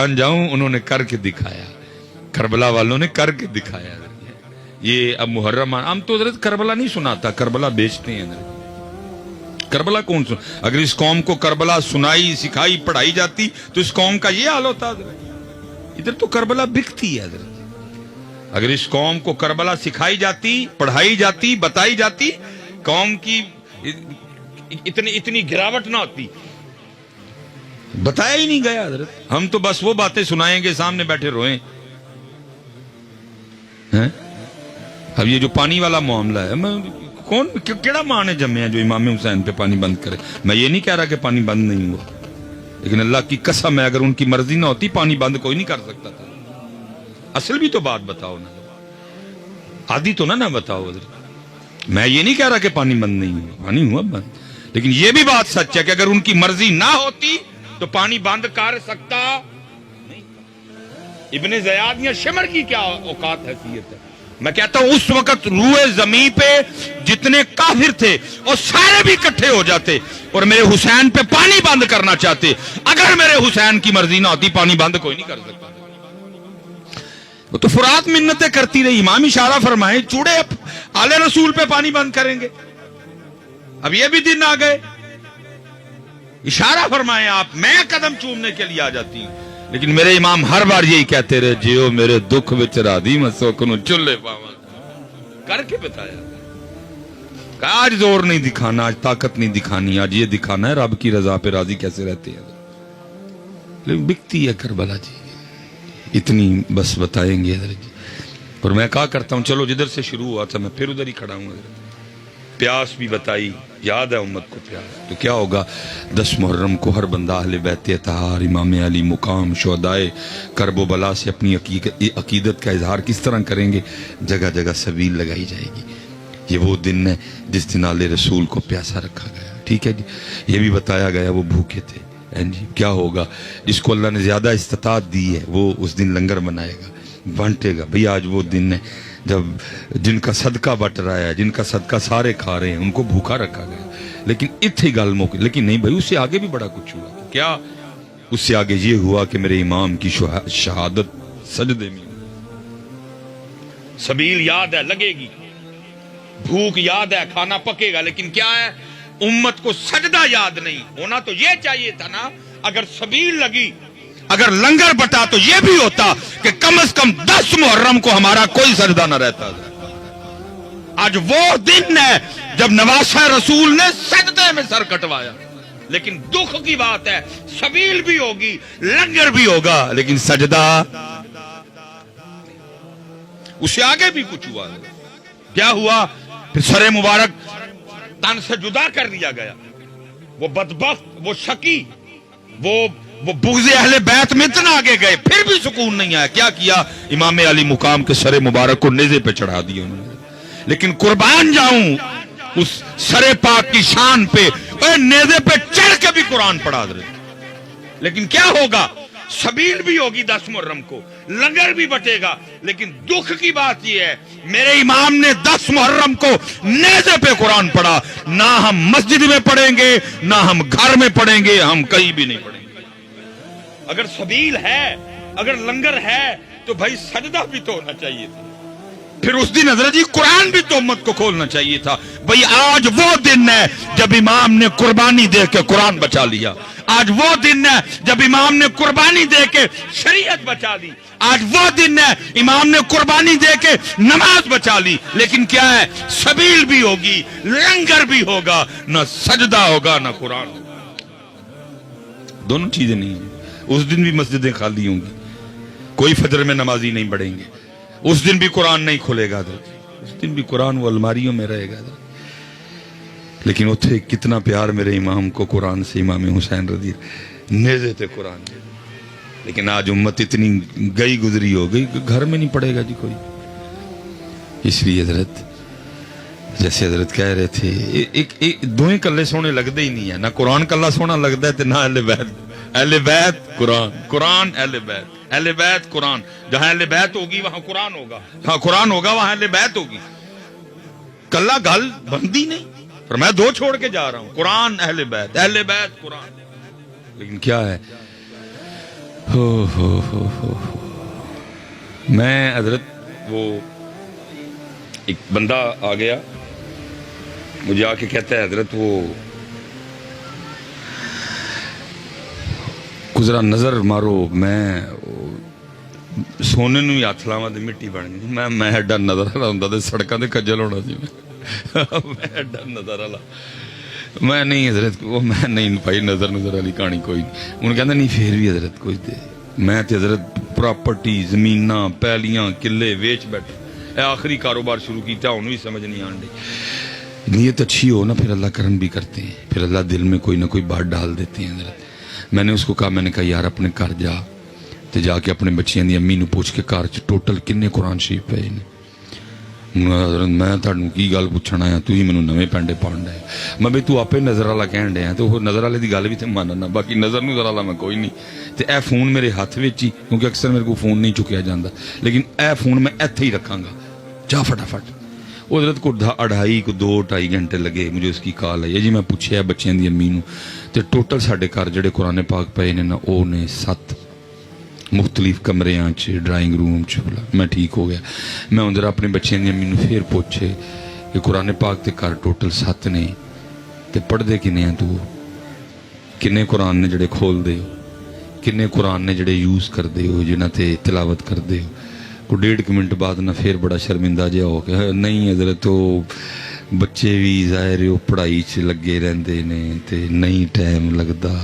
قربان جاؤں انہوں نے کر کے دکھایا، کربلا والوں نے کر کے دکھایا. یہ اب محرم ہم تو حضرت کربلا نہیں سناتا، کربلا بیچتے ہیں. کربلا کون سن؟ اگر اس قوم کو کربلا سنائی سکھائی پڑھائی جاتی تو اس قوم کا یہ حال ہوتا. ادھر تو کربلا بکتی ہے حضرت. اگر اس قوم کو کربلا سکھائی جاتی پڑھائی جاتی بتائی جاتی قوم کی اتنی گراوٹ نہ ہوتی. بتایا ہی نہیں گیا حضرت. ہم تو بس وہ باتیں سنائیں گے سامنے بیٹھے روئیں. اب یہ جو پانی والا معاملہ ہے، کون کیڑا ماں نے جمے ہیں جو امام حسین پہ پانی بند کرے؟ میں یہ نہیں کہہ رہا کہ پانی بند نہیں ہوا، لیکن اللہ کی قسم ہے اگر ان کی مرضی نہ ہوتی پانی بند کوئی نہیں کر سکتا تھا. اصل بھی تو بات بتاؤ نا، آدھی تو نہ بتاؤ حضرت. میں یہ نہیں کہہ رہا کہ پانی بند نہیں ہوا، پانی ہوا بند، لیکن یہ بھی بات سچ ہے کہ اگر ان کی مرضی نہ ہوتی تو پانی بند کر سکتا نہیں. ابن زیاد یا شمر کی کیا اوقات حیثیت ہے؟ میں کہتا ہوں اس وقت روئے زمین پہ جتنے کافر تھے اور سارے بھی اکٹھے ہو جاتے اور میرے حسین پہ پانی بند کرنا چاہتے. اگر میرے حسین کی مرضی نہ ہوتی پانی بند کوئی نہیں کر سکتا. وہ تو فرات منتیں کرتی رہی. امام اشارہ فرمائے چوڑے آل رسول پہ پانی بند کریں گے. اب یہ بھی دن آ گئے. اشارہ فرمائے آپ، میں قدم چومنے کے لیے آ جاتی ہوں، لیکن میرے امام ہر بار یہی کہتے رہے جیو میرے دکھ وچ راضی مسو کنو چلے پاواں. کر کے بتایا کہ آج زور نہیں دکھانا، آج طاقت نہیں دکھانی، آج یہ دکھانا ہے رب کی رضا پہ راضی کیسے رہتے ہیں. لیکن بکتی ہے کربلا جی، اتنی بس بتائیں گے حضرت جی. اور میں کہا کرتا ہوں چلو جدھر سے شروع ہوا تھا میں پھر ادھر ہی کھڑا ہوں. حضرت پیاس بھی بتائی، یاد ہے امت کو پیاس تو کیا ہوگا. 10 محرم کو ہر بندہ اہل بیت اطہار امام علی مقام شہدائے کرب و بلا سے اپنی عقیدت کا اظہار کس طرح کریں گے. جگہ جگہ سبیل لگائی جائے گی. یہ وہ دن ہے جس دن آل رسول کو پیاسا رکھا گیا. ٹھیک ہے جی. یہ بھی بتایا گیا وہ بھوکے تھے. جی کیا ہوگا جس کو اللہ نے زیادہ استطاعت دی ہے وہ اس دن لنگر بنائے گا بانٹے گا. بھئی آج وہ دن ہے جب جن کا صدقہ بٹ رہا ہے، جن کا صدقہ سارے کھا رہے ہیں، ان کو بھوکا رکھا گیا. لیکن اتنی گل موقع، لیکن نہیں بھائی اس سے آگے بھی بڑا کچھ ہوا. کیا اس سے آگے یہ ہوا کہ میرے امام کی شہادت سجدے میں. سبیل یاد ہے لگے گی، بھوک یاد ہے کھانا پکے گا، لیکن کیا ہے امت کو سجدہ یاد نہیں. ہونا تو یہ چاہیے تھا نا. اگر سبیل لگی، اگر لنگر بٹا تو یہ بھی ہوتا کہ کم از کم 10 محرم کو ہمارا کوئی سجدہ نہ رہتا. آج وہ دن ہے جب نواسہ رسول نے سجدے میں سر کٹوایا. لیکن دکھ کی بات ہے سبیل بھی ہوگی لنگر بھی ہوگا لیکن سجدہ. اس سے آگے بھی کچھ ہوا. کیا ہوا؟ پھر سر مبارک تن سے جدا کر دیا گیا. وہ بدبخت، وہ شکی، وہ بغض اہل بیت میں اتنا آگے گئے پھر بھی سکون نہیں آیا. کیا کیا؟ امام علی مقام کے سر مبارک کو نیزے پہ چڑھا دیا انہوں نے. لیکن قربان جاؤں اس سر پاک کی شان پہ نیزے پہ چڑھ کے بھی قرآن پڑھا دے. لیکن کیا ہوگا؟ سبیل بھی ہوگی 10 محرم کو، لنگر بھی بٹے گا. لیکن دکھ کی بات یہ ہے میرے امام نے 10 محرم کو نیزے پہ قرآن پڑھا. نہ ہم مسجد میں پڑھیں گے نہ ہم گھر میں پڑھیں گے، ہم کہیں بھی نہیں پڑھیں گے. اگر سبیل ہے، اگر لنگر ہے تو بھائی سجدہ بھی تو ہونا چاہیے تھا. پھر اس دن حضرت جی قرآن بھی تو امت کو کھولنا چاہیے تھا. بھائی آج وہ دن ہے جب امام نے قربانی دے کے قرآن بچا لیا. آج وہ دن ہے جب امام نے قربانی دے کے شریعت بچا لی. آج وہ دن ہے امام نے قربانی دے کے نماز بچا لی. لیکن کیا ہے؟ سبیل بھی ہوگی لنگر بھی ہوگا، نہ سجدہ ہوگا نہ قرآن ہوگا. دونوں چیزیں نہیں ہیں. اس دن بھی مسجدیں خالی ہوں گی، کوئی فجر میں نمازی نہیں پڑھیں گے. اس دن بھی قرآن نہیں کھلے گا. اس دن بھی قرآن وہ الماریوں میں رہے گا. لیکن اتنے کتنا پیار میرے امام کو قرآن سے. امام حسین رضی نیزے تھے قرآن. لیکن آج امت اتنی گئی گزری ہو گئی کہ گھر میں نہیں پڑھے گا جی کوئی. اس لیے حضرت جیسے حضرت کہہ رہے تھے دوئیں کلے سونے لگتے ہی نہیں ہے. نہ قرآن کلا سونا لگتا ہے تو نہ اہل بیت. اہل بیت قرآن، قرآن اہل بیت، اہل بیت قرآن. جہاں اہل بیت ہوگی وہاں قرآن ہوگا، جہاں قرآن ہوگا وہاں اہل بیت ہوگی. کلا گل بندی نہیں. پر میں 2 چھوڑ کے جا رہا ہوں، قرآن اہل بیت قرآن. لیکن کیا ہے ہو میں حضرت وہ ایک بندہ آ گیا مجھے آ کے کہتا ہے حضرت وہ ذرا نظر مارو میں سونے نو ہی ہاتھ لاواں تے مٹی بن گئی میں ایڈا نظر والا ہوندا تے سڑکاں تے کجل ہونا سی میں ایڈا نظر والا میں نہیں حضرت وہ میں نہیں پائی نظر والی کہانی کوئی نہیں انہوں کہندا نہیں پھر بھی حضرت کچھ دے میں تے حضرت پراپرٹی زمیناں پیلیاں قلعے ویچ بیٹھے اے آخری کاروبار شروع کیتا انہوں بھی سمجھ نہیں آن ڈی نیت اچھی ہو نا پھر اللہ کرم بھی کرتے ہیں پھر اللہ دل میں کوئی نہ کوئی بات ڈال دیتے ہیں حضرت میں نے اس کو کہا میں نے کہا یار اپنے گھر جا تے جا کے اپنے بچیاں دی امی نو پوچھ کے گھر چ ٹوٹل کنے قرآن شریف پے نے حضرت میں تہاڈوں کی گل پوچھن آیا تسی مینوں نویں پینڈے پاؤن ڈے میں بھئی تو آپے نظر والا کہن ڈیا تے وہ نظر والے دی گل بھی تے ماننا باقی نظر نو ذرا میں کوئی نہیں تے اے فون میرے ہاتھ وچ ہی کیونکہ اکثر میرے کو فون نہیں چکیا جاندا لیکن اے فون میں ایتھے ہی رکھاں گا جا فٹافٹ وہ حضرت کو 2-2.5 گھنٹے لگے مجھے اس کی کال آئی جی میں پوچھیا بچیاں دی امی نو تے ٹوٹل ساڈے گھر جڑے قرآن پاک پئے نے نا او نے 7 مختلف کمریاں چ ڈرائنگ روم چ میں ٹھیک ہو گیا میں اندر اپنے بچیاں دی امی نو پھر پوچھے کہ قرآن پاک تے گھر ٹوٹل 7 نے تے پڑھ دے کنے ہیں تو کنے قرآن نے جڑے کھول دے ہو کنے قرآن نے جڑے یوز کر دے ہو جنہاں تے تلاوت کر دے ہو کو 1.5 منٹ بعد نہ پھر بڑا شرمندہ جہا ہو گیا نہیں حضرت تو بچے بھی ظاہر وہ پڑھائی چ لگے رہندے نے تے نہیں ٹائم لگدا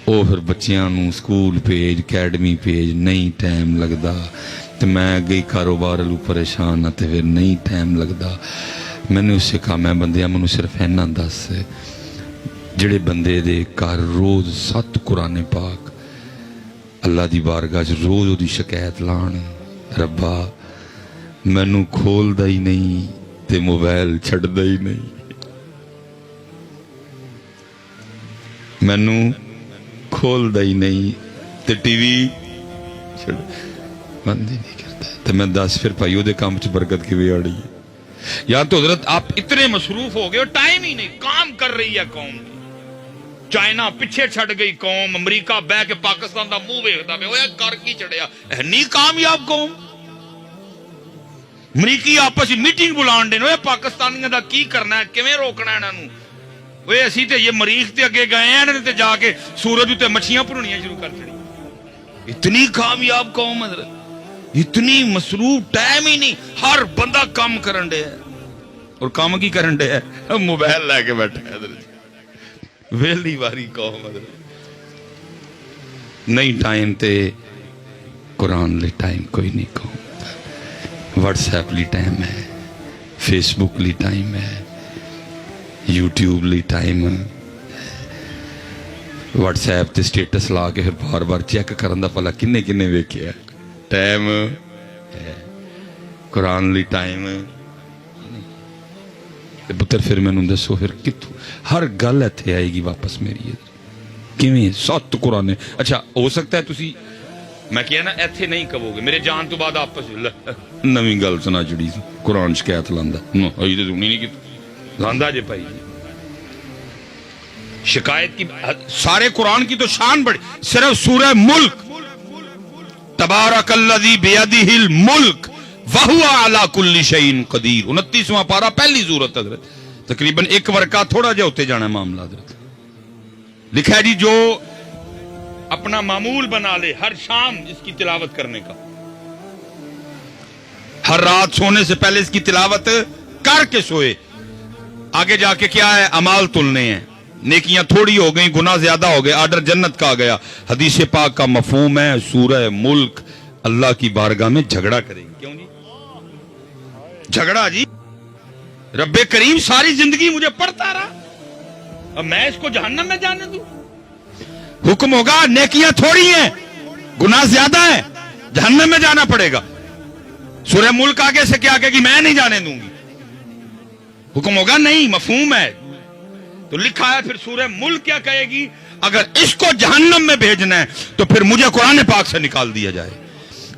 وہ پھر بچیاں نو سکول بھیج اکیڈمی بھیج نہیں ٹائم لگدا تے میں گئی کاروبار لو پریشان تے پھر نہیں ٹائم لگدا میں نے اس سے کہا میں بندیاں منو صرف اینا دس جڑے بندے دے گھر روز 7 قرآن پاک اللہ دی بارگاہ چ روز وہ دی شکایت لان ربا مینو کھول دا ہی نہیں تے موبائل چھڑ دا ہی نہیں مینو کھول دا ہی نہیں تے ٹی وی چھڑ بند ہی نہیں کرتا تے میں دس پھر بھائیو دے کام چ برکت کی بھی آڑی ہے یا تو حضرت آپ اتنے مصروف ہو گئے اور ٹائم ہی نہیں کام کر رہی ہے قوم چائنا پیچھے چھڑ گئی قوم امریکہ بہ کے پاکستان دا منہ ویکھدا پیا اوے کر کی چڑیا نہیں کامیاب قوم امریکی آپس میٹنگ بلان دین اوے پاکستانیاں دا کی کرنا ہے کیویں روکنا ہے انہاں نوں اوے اسی تے یہ مریخ تے اگے گئے ہیں تے جا کے سورج تے مچھیاں بھرونیاں شروع کر چھڑی اتنی کامیاب قوم حضرت اتنی مصروف ٹائم ہی نہیں ہر بندہ کام کرن دے ہے اور کام کی کرن دے ہے موبائل لے کے بیٹھا ہے حضرت ویلی واری قوم حضرت نہیں ٹائم تے قرآن لے ٹائم کوئی نہیں قوم واٹس ایپ لی ٹائم ہے فیس بک لی ٹائم ہے یوٹیوب لی ٹائم واٹس ایپ تے سٹیٹس لا کے پھر بار بار چیک کرن دا پلا کنے کنے ویکھیا ٹائم ہے قرآن لی ٹائم پتر پھر میں نے دسو پھر کتوں ہر گل ایتھے آئے گی واپس میری کیویں 7 قرآن اچھا ہو سکتا ہے تسی میں کیا نا ایتھے نہیں کہو گے میرے جان تو بعد آپس نویں گل سنا چڑی قرآن شکایت لاندا ائی تے سنی نہیں کیتی لاندا جے بھائی شکایت کی سارے قرآن کی تو شان بڑی صرف سورہ ملک تبارک الذی بیدہ الملک وَهُوَ عَلَى كُلِّ شَيْءٍ قَدِيرٌ 29واں پارہ پہلی سورت حضرت تقریباً 1 ورقہ تھوڑا جا ہوتے جانا ہے معاملہ حضرت لکھا ہے جی جو اپنا معمول بنا لے ہر شام اس کی تلاوت کرنے کا ہر رات سونے سے پہلے اس کی تلاوت کر کے سوئے آگے جا کے کیا ہے اعمال تلنے ہیں نیکیاں تھوڑی ہو گئیں گناہ زیادہ ہو گئے آرڈر جنت کا آ گیا حدیث پاک کا مفہوم ہے سورہ ملک اللہ کی بارگاہ میں جھگڑا کرے گی کیوں جی جھگڑا جی رب کریم ساری زندگی مجھے پڑھتا رہا اب میں اس کو جہنم میں جانے دوں حکم ہوگا نیکیاں تھوڑی ہیں گناہ زیادہ ہے جہنم میں جانا پڑے گا سورہ ملک آگے سے کیا کہے گی میں نہیں جانے دوں گی حکم ہوگا نہیں مفہوم ہے تو لکھا ہے پھر سورہ ملک کیا کہے گی اگر اس کو جہنم میں بھیجنا ہے تو پھر مجھے قرآن پاک سے نکال دیا جائے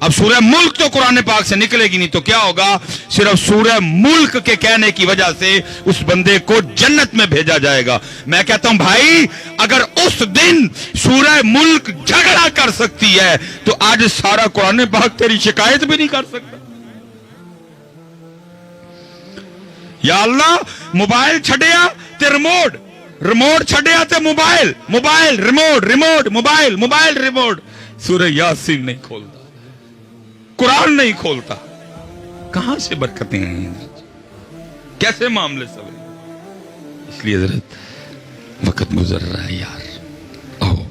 اب سورہ ملک تو قرآن پاک سے نکلے گی نہیں تو کیا ہوگا؟ صرف سورہ ملک کے کہنے کی وجہ سے اس بندے کو جنت میں بھیجا جائے گا. میں کہتا ہوں بھائی اگر اس دن سورہ ملک جھگڑا کر سکتی ہے تو آج سارا قرآن پاک تیری شکایت بھی نہیں کر سکتا. یا اللہ موبائل چھڑیا تے ریموٹ چھڑیا تے موبائل ریموٹ موبائل ریموٹ. سورہ یاسین نہیں کھولتا, قرآن نہیں کھولتا, کہاں سے برکتیں ہیں؟ کیسے معاملے سب؟ اس لیے حضرت وقت گزر رہا ہے یار, آؤ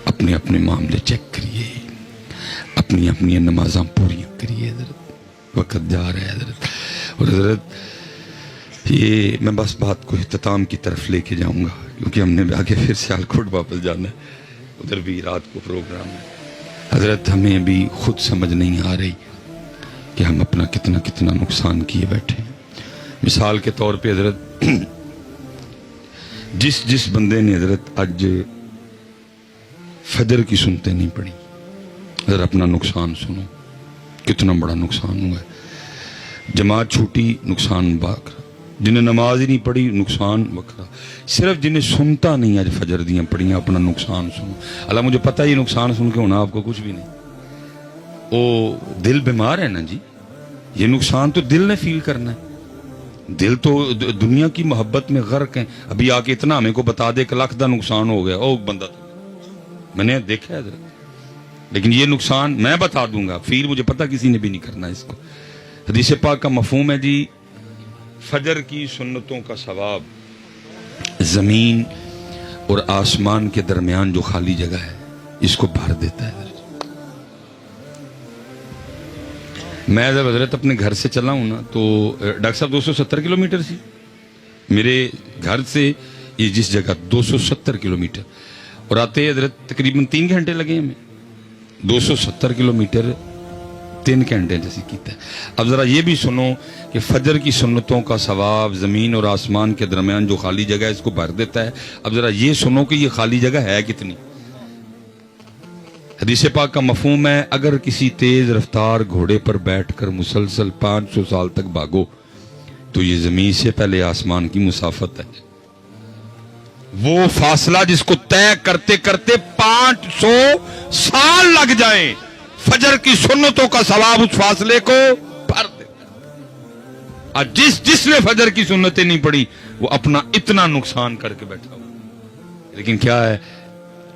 اپنے اپنے معاملے چیک کریے, اپنی اپنی نمازاں پوریاں کریے. حضرت وقت جا رہا ہے حضرت. اور حضرت یہ میں بس بات کو اختتام کی طرف لے کے جاؤں گا کیونکہ ہم نے آگے پھر سیالکوٹ واپس جانا ہے, ادھر بھی رات کو پروگرام ہے. حضرت ہمیں بھی خود سمجھ نہیں آ رہی کہ ہم اپنا کتنا نقصان کیے بیٹھے ہیں. مثال کے طور پہ حضرت جس بندے نے حضرت آج فجر کی سنتے نہیں پڑی, حضرت اپنا نقصان سنو, کتنا بڑا نقصان ہوا ہے. جماعت چھوٹی نقصان باقرا, جنہیں نماز ہی نہیں پڑھی نقصان بکرا, صرف جنہیں سنتا نہیں آج فجر دیاں پڑھیاں اپنا نقصان سنو. اللہ مجھے پتہ یہ نقصان سن کے ہونا آپ کو کچھ بھی نہیں. او دل بیمار ہے نا جی, یہ نقصان تو دل نے فیل کرنا ہے. دل تو دنیا کی محبت میں غرق ہیں. ابھی آ کے اتنا ہمیں کو بتا دے کہ لاکھ دا نقصان ہو گیا, او بندہ میں نے دیکھا ہے حضرت, لیکن یہ نقصان میں بتا دوں گا, فیل مجھے پتہ کسی نے بھی نہیں کرنا اس کو. حدیث پاک کا مفہوم ہے جی, فجر کی سنتوں کا ثواب زمین اور آسمان کے درمیان جو خالی جگہ ہے اس کو بھر دیتا ہے. میں جب حضرت اپنے گھر سے چلا ہوں نا تو ڈاکٹر صاحب 270 کلومیٹر سی میرے گھر سے یہ جس جگہ 270 کلومیٹر, اور آتے حضرت تقریباً 3 گھنٹے لگے ہمیں. 270 کلومیٹر 3 گھنٹے جیسی کیتا ہے. اب ذرا یہ بھی سنو کہ فجر کی سنتوں کا ثواب زمین اور آسمان کے درمیان جو خالی جگہ ہے اس کو بھر دیتا ہے. اب ذرا یہ سنو کہ یہ خالی جگہ ہے کتنی. حدیث پاک کا مفہوم ہے اگر کسی تیز رفتار گھوڑے پر بیٹھ کر مسلسل 500 سال تک بھاگو تو یہ زمین سے پہلے آسمان کی مسافت ہے. وہ فاصلہ جس کو طے کرتے کرتے 500 سال لگ جائیں, فجر کی سنتوں کا ثواب اس فاصلے کو بھر دیتا ہے. اور جس نے فجر کی سنتیں نہیں پڑھی وہ اپنا اتنا نقصان کر کے بیٹھا ہوا. لیکن کیا ہے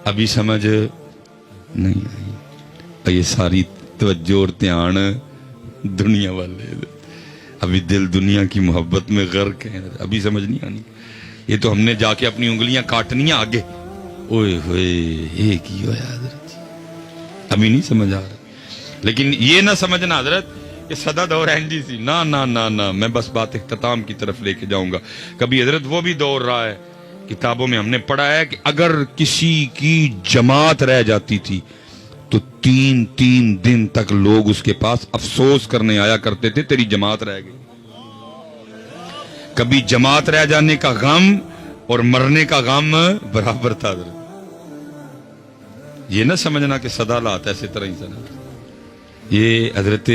ابھی سمجھ نہیں آئی. یہ ساری توجہ اور دھیان دنیا والے, ابھی دل دنیا کی محبت میں غرق ہیں, ابھی سمجھ نہیں آنی. یہ تو ہم نے جا کے اپنی انگلیاں کاٹنی آگے, اوئے ہوئے یہ کی ہوا حضرت, ابھی نہیں سمجھ آ رہا. لیکن یہ نہ سمجھنا حضرت کہ صدا دور اینڈی سی, نا نا نا نا, میں بس بات اختتام کی طرف لے کے جاؤں گا. کبھی حضرت وہ بھی دور رہا ہے, کتابوں میں ہم نے پڑھا ہے کہ اگر کسی کی جماعت رہ جاتی تھی تو 3 دن تک لوگ اس کے پاس افسوس کرنے آیا کرتے تھے تیری جماعت رہ گئی. کبھی جماعت رہ جانے کا غم اور مرنے کا غم برابر تھا. یہ نہ سمجھنا کہ صدا لات ایسے طرح ہی سنا. یہ حضرت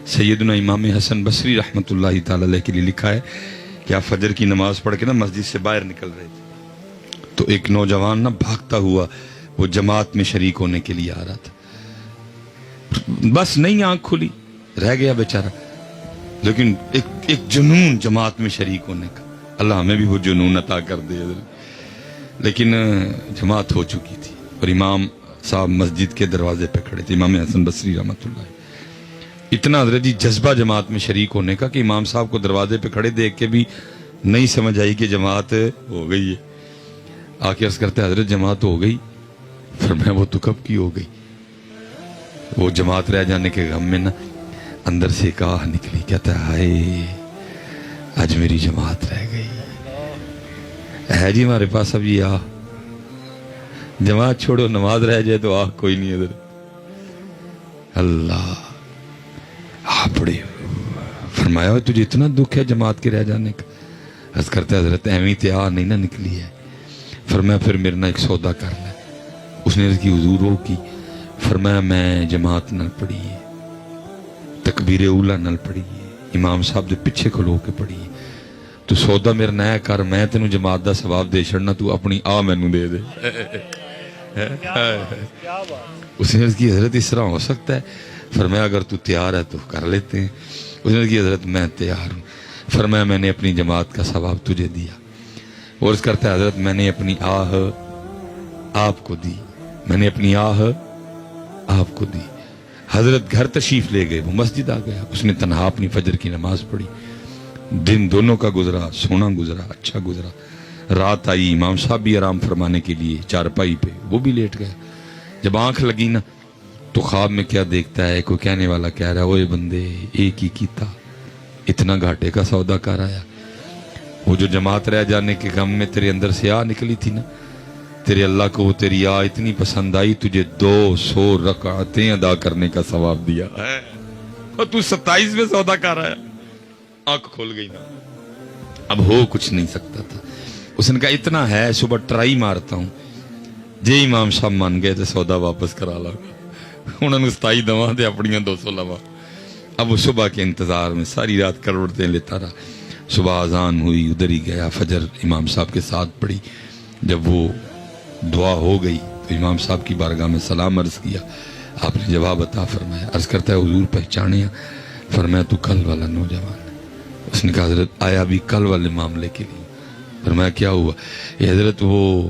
سیدنا امام حسن بصری رحمت اللہ تعالی علیہ کے لیے لکھا ہے کہ آپ فجر کی نماز پڑھ کے نا مسجد سے باہر نکل رہے تھے تو ایک نوجوان نا بھاگتا ہوا وہ جماعت میں شریک ہونے کے لیے آ رہا تھا. بس نہیں آنکھ کھلی, رہ گیا بیچارہ, لیکن ایک جنون جماعت میں شریک ہونے کا. اللہ ہمیں بھی وہ جنون عطا کر دے. لیکن جماعت ہو چکی تھی اور امام صاحب مسجد کے دروازے پہ کھڑے تھے, امام حسن بصری رحمت اللہ. اتنا حضرت جی جذبہ جماعت میں شریک ہونے کا کہ امام صاحب کو دروازے پہ کھڑے دیکھ کے بھی نہیں سمجھ آئی کہ جماعت ہو گئی ہے. آ کے عرض کرتے حضرت جماعت ہو گئی. فرمایا وہ تو کب کی ہو گئی. وہ جماعت رہ جانے کے غم میں نا اندر سے ایک آہ نکلی, کہتا ہے ہائے آج میری جماعت رہ گئی. ہے جی ہمارے پاس اب یہ آہ, جماعت چھوڑو نماز رہ جائے تو آہ کوئی نہیں ادھر. اللہ بڑے فرمایا تجھے اتنا دکھ ہے جماعت کے رہ جانے کا. عرض کرتے حضرت ایویں تے آہ نہیں نہ نکلی ہے. فرمایا پھر میرے نہ ایک سودا کر لے. اس نے عرض کی حضور وہ کی. فرمایا میں جماعت نال پڑھی ہے، تکبیر اولا نال پڑھی ہے، امام صاحب دے پیچھے کھلو کے پڑھی ہے، تو سودا میرا نہ کر، میں تینوں جماعت دا ثواب دے چھڑنا، تو اپنی آ مینوں دے دے۔ اس نے عرض کی حضرت اس طرح ہو سکتا ہے؟ فرمایا اگر تو تیار ہے تو کر لیتے ہیں۔ اس نے عرض کی حضرت میں تیار ہوں۔ فرمایا میں نے اپنی جماعت کا ثواب تجھے دیا۔ اور اس کرتا ہے حضرت میں نے اپنی آہ آپ کو دی، میں نے اپنی آہ آپ کو دی۔ حضرت گھر تشریف لے گئے، وہ مسجد آ گیا، اس نے تنہا اپنی فجر کی نماز پڑھی۔ دن دونوں کا گزرا، سونا گزرا، اچھا گزرا۔ رات آئی، امام صاحب بھی آرام فرمانے کے لیے چارپائی پہ، وہ بھی لیٹ گیا۔ جب آنکھ لگی نا تو خواب میں کیا دیکھتا ہے، کوئی کہنے والا کہہ رہا ہے اوے بندے ایک ہی کیتا، اتنا گھاٹے کا سودا کر آیا۔ وہ جو جماعت رہ جانے کے غم میں تیرے اندر سے آ نکلی تھی نا، تیرے اللہ کو وہ تیری آ اتنی پسند آئی، تجھے 200 رکعتیں ادا کرنے کا ثواب دیا ہے، اور تو 27 میں سودا کر آیا۔ آنکھ کھول گئی نا، اب ہو کچھ نہیں سکتا تھا۔ اس نے کہا اتنا ہے، صبح ٹرائی مارتا ہوں، جے امام صاحب مان گئے تو سودا واپس کرا لا گا، انہوں نے 27 دواں دے اپنیاں 200 لوا۔ اب وہ صبح کے انتظار میں ساری رات کروڑتیں لیتا رہا۔ صبح اذان ہوئی، ادھر ہی گیا، فجر امام صاحب کے ساتھ پڑھی۔ جب وہ دعا ہو گئی تو امام صاحب کی بارگاہ میں سلام عرض کیا، آپ نے جواب عطا فرمایا۔ عرض کرتا ہے حضور پہچانے؟ فرمایا تو کل والا نوجوان ہے۔ اس نے کہا حضرت آیا بھی کل والے معاملے کے لیے۔ فرمایا کیا ہوا؟ یہ حضرت وہ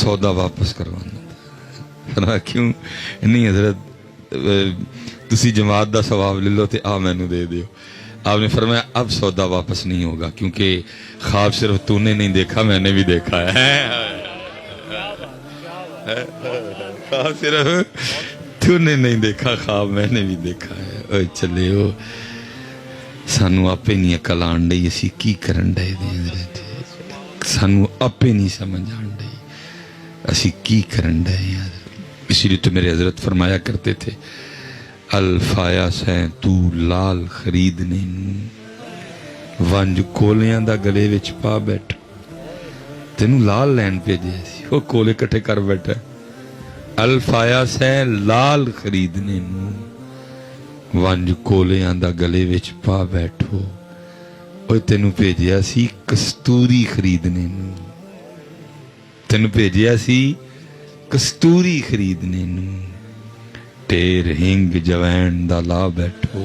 سودا واپس کروانا تھا۔ فرمایا کیوں؟ نہیں حضرت تسی جماعت دا ثواب لے لو تے آ مینوں دے دیو۔ آپ نے فرمایا اب سودا واپس نہیں ہوگا، کیونکہ خواب صرف تو نے نہیں دیکھا، میں نے بھی دیکھا ہے۔ خواب صرف تو نے نہیں دیکھا، خواب میں نے بھی دیکھا ہے۔ اوہ چلے ہو، سانو آپے نہیں عقل آن ڈئی، اسی کی کرن ڈے دیں حضرت، سانو آپے نہیں سمجھ آن ڈئی، اسی کی کرن ڈے حضرت۔ اسی لیے تو میرے حضرت فرمایا کرتے تھے الفایا سیں تو لال خریدنے نو ونج کولیاں دا گلے وچ پا بیٹھ، تینوں لال لین بھیجے سی، وہ کولے کٹھے کر بیٹھا۔ الفایا سیں لال خریدنے نو ونج کولیاں دا گلے وچ پا بیٹھو، اوہ تینوں بھیجیا سی کستوری خریدنے نو، تینوں بھیجیا سی کستوری خریدنے نو، ٹیر ہنگ جوین دا لا بیٹھو،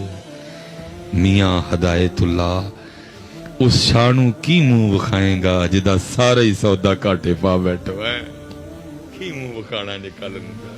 میاں ہدایت اللہ اس شانو کی منہ بکھائیں گا جدا سارا ہی سودا کاٹے پا بیٹھو ہے، کی منہ بکھانا نکالن گا۔